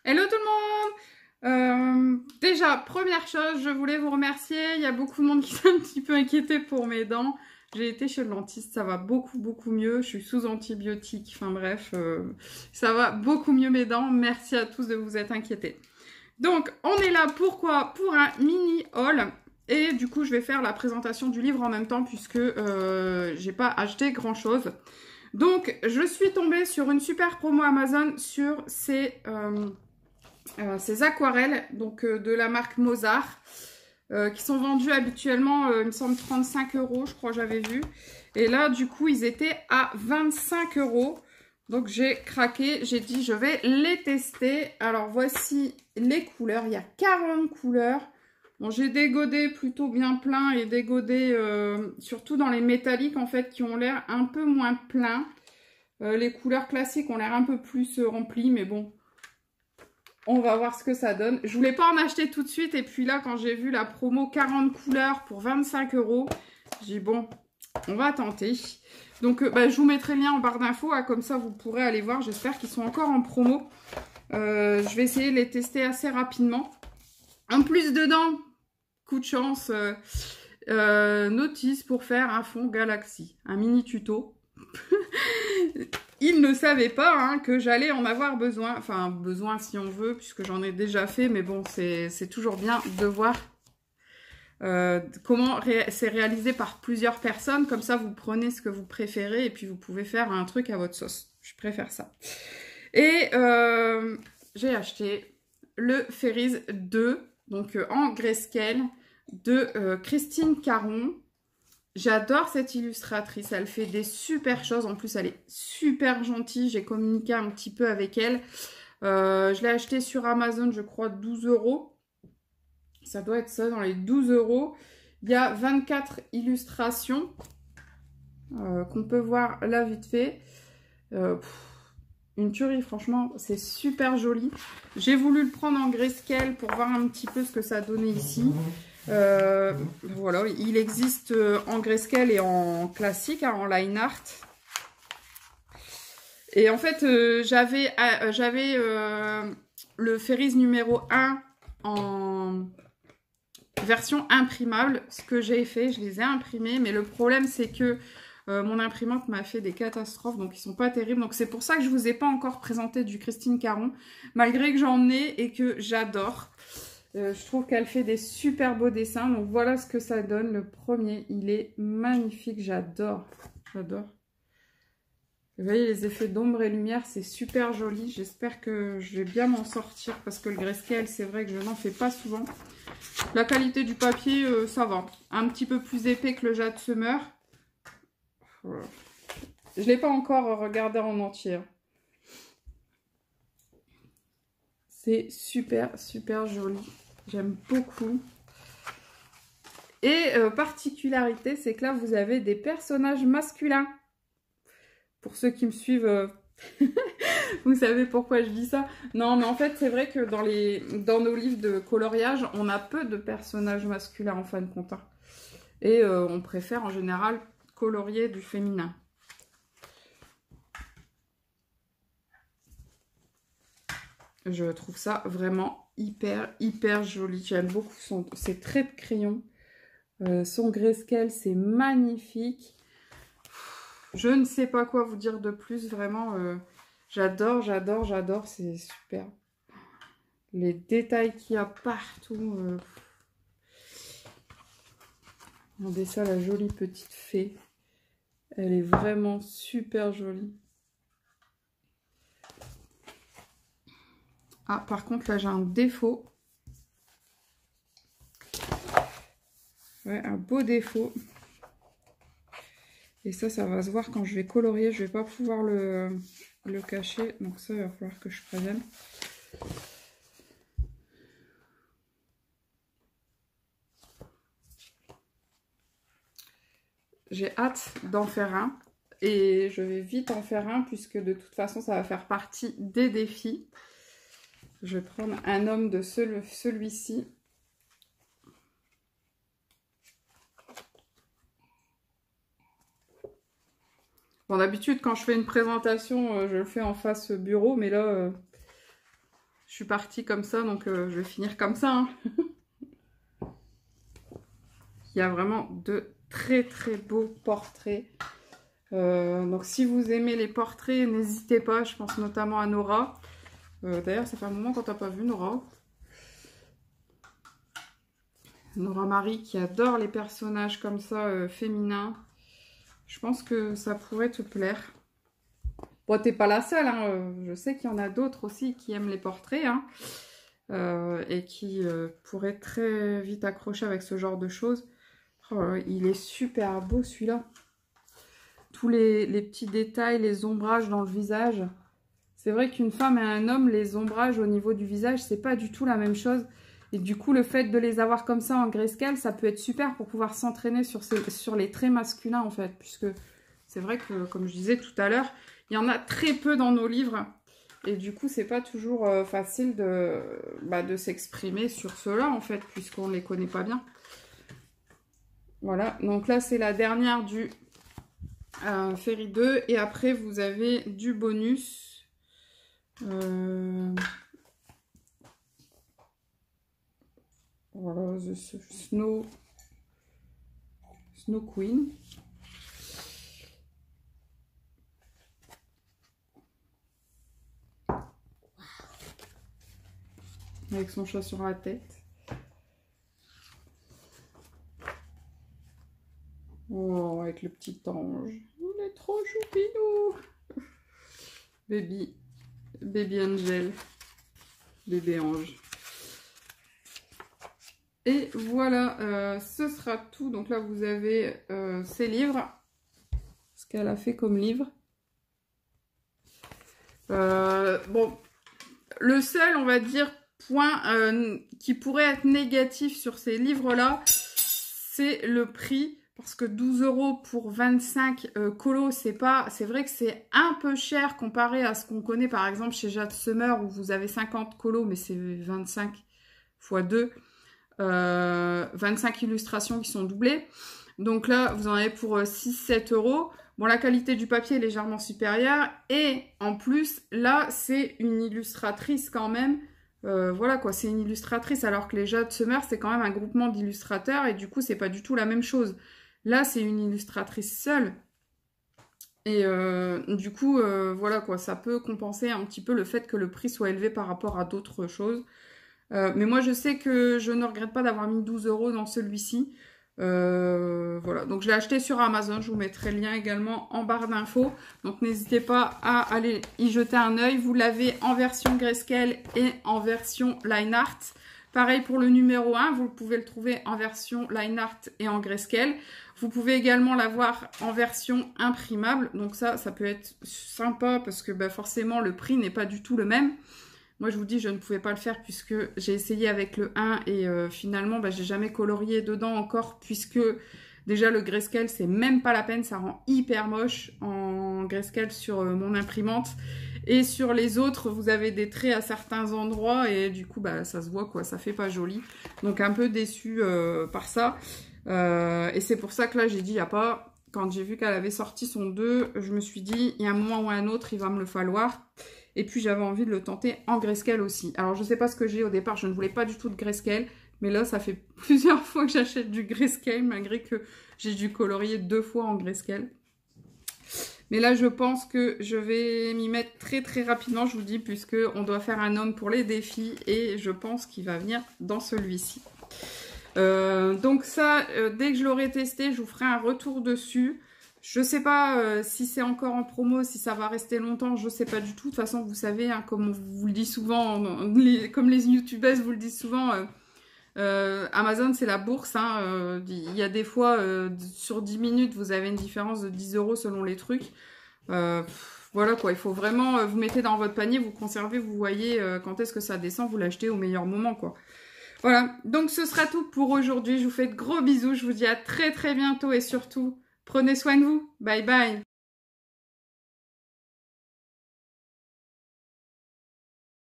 Hello tout le monde. Déjà, première chose, je voulais vous remercier. Il y a beaucoup de monde qui s'est un petit peu inquiété pour mes dents. J'ai été chez le dentiste, ça va beaucoup mieux. Je suis sous antibiotiques, enfin bref, ça va beaucoup mieux mes dents. Merci à tous de vous être inquiétés. Donc, on est là pourquoi? Pour un mini haul. Et du coup, je vais faire la présentation du livre en même temps puisque j'ai pas acheté grand chose. Donc, je suis tombée sur une super promo Amazon sur ces aquarelles donc, de la marque Mozart qui sont vendues habituellement, il me semble, 35 €, je crois que j'avais vu. Et là, du coup, ils étaient à 25 €. Donc, j'ai craqué, j'ai dit, je vais les tester. Alors, voici les couleurs. Il y a 40 couleurs. Bon, j'ai dégodé plutôt bien plein et dégodé surtout dans les métalliques, en fait, qui ont l'air un peu moins pleins. Les couleurs classiques ont l'air un peu plus remplies, mais bon, on va voir ce que ça donne. Je voulais pas en acheter tout de suite, et puis là, quand j'ai vu la promo 40 couleurs pour 25 €, j'ai dit, bon, on va tenter. Donc, je vous mettrai le lien en barre d'infos, hein, comme ça, vous pourrez aller voir. J'espère qu'ils sont encore en promo. Je vais essayer de les tester assez rapidement. En plus, dedans, coup de chance, notice pour faire un fond Galaxy, un mini tuto. Il ne savait pas hein, que j'allais en avoir besoin, enfin besoin si on veut, puisque j'en ai déjà fait, mais bon, c'est toujours bien de voir comment c'est réalisé par plusieurs personnes, comme ça vous prenez ce que vous préférez et puis vous pouvez faire un truc à votre sauce. Je préfère ça. Et j'ai acheté le Fairies 2, donc en grayscale, de Christine Caron. J'adore cette illustratrice, elle fait des super choses, en plus elle est super gentille, j'ai communiqué un petit peu avec elle. Je l'ai acheté sur Amazon, je crois 12 €. Ça doit être ça, dans les 12 €. Il y a 24 illustrations qu'on peut voir là vite fait. Une tuerie, franchement, c'est super joli. J'ai voulu le prendre en grayscale pour voir un petit peu ce que ça donnait ici. Voilà, il existe en grayscale et en classique, hein, en line art. Et en fait, j'avais le Fairies numéro 1 en version imprimable. Ce que j'ai fait, je les ai imprimés. Mais le problème, c'est que mon imprimante m'a fait des catastrophes, donc ils sont pas terribles. Donc c'est pour ça que je vous ai pas encore présenté du Christine Caron, malgré que j'en ai et que j'adore. Je trouve qu'elle fait des super beaux dessins. Donc voilà ce que ça donne. Le premier, il est magnifique. J'adore. J'adore. Vous voyez les effets d'ombre et lumière, c'est super joli. J'espère que je vais bien m'en sortir parce que le grayscale, c'est vrai que je n'en fais pas souvent. La qualité du papier, ça va. Un petit peu plus épais que le Jade Summer. Voilà. Je ne l'ai pas encore regardé en entier. C'est super joli. J'aime beaucoup. Et particularité, c'est que là, vous avez des personnages masculins. Pour ceux qui me suivent, vous savez pourquoi je dis ça. Non, mais en fait, c'est vrai que dans nos livres de coloriage, on a peu de personnages masculins en fin de compte. Hein. Et on préfère en général colorier du féminin. Je trouve ça vraiment hyper joli. J'aime beaucoup ses traits de crayon. Son grayscale, c'est magnifique. Je ne sais pas quoi vous dire de plus. Vraiment, j'adore. C'est super. Les détails qu'il y a partout. Regardez ça, la jolie petite fée. Elle est vraiment super jolie. Ah, par contre, là, j'ai un défaut. Ouais, un beau défaut. Et ça va se voir quand je vais colorier. Je vais pas pouvoir le cacher. Donc ça, il va falloir que je prévienne. J'ai hâte d'en faire un. Et je vais vite en faire un puisque de toute façon, ça va faire partie des défis. Je vais prendre un homme de celui-ci. Bon, d'habitude, quand je fais une présentation, je le fais en face bureau. Mais là, je suis partie comme ça, donc je vais finir comme ça. Hein. Il y a vraiment de très très beaux portraits. Donc si vous aimez les portraits, n'hésitez pas, je pense notamment à Nora. D'ailleurs, ça fait un moment qu'on t'a pas vu, Nora. Nora Marie qui adore les personnages comme ça, féminins. Je pense que ça pourrait te plaire. Bon, t'es pas la seule, hein. Je sais qu'il y en a d'autres aussi qui aiment les portraits, hein, et qui pourraient très vite accrocher avec ce genre de choses. Oh, il est super beau celui-là. Tous les petits détails, les ombrages dans le visage. C'est vrai qu'une femme et un homme, les ombrages au niveau du visage, c'est pas du tout la même chose. Et du coup, le fait de les avoir comme ça en grayscale, ça peut être super pour pouvoir s'entraîner sur les traits masculins, en fait. Puisque c'est vrai que, comme je disais tout à l'heure, il y en a très peu dans nos livres. Et du coup, c'est pas toujours facile de s'exprimer sur ceux-là, en fait, puisqu'on ne les connaît pas bien. Voilà, donc là, c'est la dernière du Féerie 2. Et après, vous avez du bonus. Voilà, The Snow Queen. Avec son chat sur la tête. Oh, avec le petit ange. Il est trop choupinou. Baby Angel. Bébé ange. Et voilà, ce sera tout. Donc là, vous avez ces livres. Ce qu'elle a fait comme livre. Bon, le seul, on va dire, point qui pourrait être négatif sur ces livres-là, c'est le prix. Parce que 12 € pour 25 colos, c'est vrai que c'est un peu cher comparé à ce qu'on connaît par exemple chez Jade Summer où vous avez 50 colos, mais c'est 25 x 2. 25 illustrations qui sont doublées. Donc là, vous en avez pour 6-7 €. Bon, la qualité du papier est légèrement supérieure. Et en plus, là, c'est une illustratrice quand même. Voilà quoi, c'est une illustratrice. Alors que les Jade Summer, c'est quand même un groupement d'illustrateurs. Et du coup, c'est pas du tout la même chose. Là, c'est une illustratrice seule. Et du coup, voilà quoi, ça peut compenser un petit peu le fait que le prix soit élevé par rapport à d'autres choses. Mais moi, je sais que je ne regrette pas d'avoir mis 12 € dans celui-ci. Voilà, donc je l'ai acheté sur Amazon. Je vous mettrai le lien également en barre d'infos. Donc n'hésitez pas à aller y jeter un œil. Vous l'avez en version grayscale et en version line art. Pareil pour le numéro 1, vous pouvez le trouver en version line art et en grayscale. Vous pouvez également l'avoir en version imprimable. Donc ça peut être sympa parce que forcément le prix n'est pas du tout le même. Moi, je vous dis, je ne pouvais pas le faire puisque j'ai essayé avec le 1 et finalement, j'ai jamais colorié dedans encore puisque déjà le grayscale, c'est même pas la peine. Ça rend hyper moche en grayscale sur mon imprimante. Et sur les autres, vous avez des traits à certains endroits et du coup, ça se voit quoi, ça fait pas joli. Donc un peu déçue par ça. Et c'est pour ça que là, j'ai dit, il n'y a pas... Quand j'ai vu qu'elle avait sorti son 2, je me suis dit, il y a un moment ou un autre, il va me le falloir. Et puis j'avais envie de le tenter en grayscale aussi. Alors je sais pas ce que j'ai au départ, je ne voulais pas du tout de grayscale. Mais là ça fait plusieurs fois que j'achète du grayscale malgré que j'ai dû colorier 2 fois en grayscale. Mais là je pense que je vais m'y mettre très très rapidement, je vous dis, puisque on doit faire un homme pour les défis. Et je pense qu'il va venir dans celui-ci. Donc ça, dès que je l'aurai testé, je vous ferai un retour dessus. Je sais pas si c'est encore en promo, si ça va rester longtemps, je sais pas du tout. De toute façon, vous savez, hein, comme on vous le dit souvent, comme les youtubeuses vous le disent souvent, Amazon c'est la bourse. Hein, il y a des fois, sur 10 minutes, vous avez une différence de 10 € selon les trucs. Voilà quoi, il faut vraiment, vous mettez dans votre panier, vous conservez, vous voyez quand est-ce que ça descend, vous l'achetez au meilleur moment quoi. Voilà, donc ce sera tout pour aujourd'hui. Je vous fais de gros bisous, je vous dis à très très bientôt et surtout... Prenez soin de vous. Bye bye.